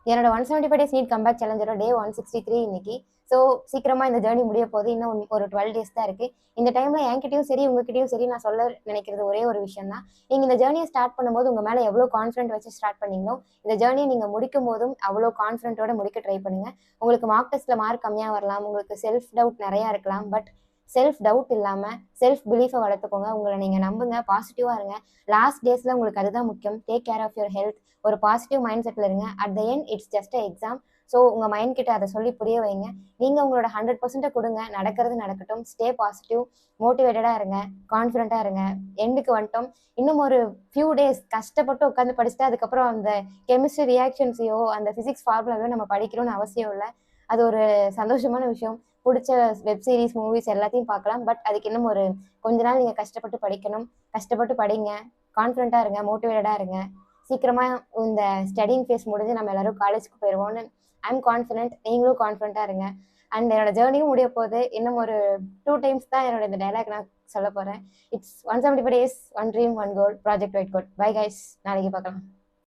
என்னோட 175 days NEET comeback சேலஞ்சரோட டே 163 இன்னைக்கு. So சீக்கிரமாக இந்த ஜேர்னி முடிய போகுது. இன்னும் ஒரு 12 டேஸ் தான் இருக்குது. இந்த டைமில் என்கிட்டயும் சரி உங்ககிட்டயும் சரி நான் சொல்ல நினைக்கிறது ஒரே ஒரு விஷயம் தான். நீங்கள் இந்த ஜேர்னியை ஸ்டார்ட் பண்ணும்போது உங்கள் மேலே எவ்வளோ கான்ஃபிடென்ட் வச்சு ஸ்டார்ட் பண்ணீங்களோ இந்த ஜேர்னியை நீங்கள் முடிக்கும் போதும் அவ்வளோ கான்ஃபிடென்ட்டோட முடிக்க ட்ரை பண்ணுங்கள். உங்களுக்கு மார்க் டெஸ்ட்டில் மார்க் கம்மியாக வரலாம், உங்களுக்கு செல்ஃப் டவுட் நிறையா இருக்கலாம். பட் செல்ஃப் டவுட் இல்லாமல் செல்ஃப் பிலீஃபை வளர்த்துக்கோங்க. உங்களை நீங்கள் நம்புங்க, பாசிட்டிவாக இருங்க. லாஸ்ட் டேஸில் உங்களுக்கு அதுதான் முக்கியம். Take care of your health. ஒரு பாசிட்டிவ் மைண்ட் செட்டில் இருங்க. At the end it's just a exam. So உங்கள் மைண்ட் கிட்ட அதை சொல்லி புரிய வைங்க. நீங்கள் உங்களோட 100% கொடுங்க. நடக்கிறது நடக்கட்டும். ஸ்டே பாசிட்டிவ், மோட்டிவேட்டடாக இருங்க, கான்ஃபிடென்ட்டாக இருங்க. எண்டுக்கு வந்துட்டோம். இன்னும் ஒரு ஃபியூ டேஸ் கஷ்டப்பட்டு உட்காந்து படிச்சுட்டு அதுக்கப்புறம் அந்த கெமிஸ்ட்ரி ரியாக்ஷன்ஸையோ அந்த ஃபிசிக்ஸ் ஃபார்முலாவையோ நம்ம படிக்கணும்னு அவசியம் இல்லை. அது ஒரு சந்தோஷமான விஷயம். பிடிச்ச வெப் சீரிஸ், மூவிஸ் எல்லாத்தையும் பார்க்கலாம். பட் அதுக்கு இன்னும் ஒரு கொஞ்ச நாள் நீங்கள் கஷ்டப்பட்டு படிக்கணும். கஷ்டப்பட்டு படிங்க, கான்ஃபிடென்ட்டாக இருங்க, மோட்டிவேட்டடாக இருங்க. சீக்கிரமாக இந்த ஸ்டடிங் ஃபேஸ் முடிஞ்சு நம்ம எல்லாரும் காலேஜுக்கு போயிடுவோம்னு ஐம் கான்ஃபிடென்ட். நீங்களும் கான்ஃபிடென்ட்டாக இருங்க. அண்ட் என்னோட ஜேர்னியும் முடிய போகுது. இன்னும் ஒரு 2 டைம்ஸ் தான் என்னோட இந்த டைலாக் நான் சொல்ல போகிறேன். It's 175 days, 1 dream, 1 goal, project white code. Bye guys, நாளைக்கு பார்க்கலாம்.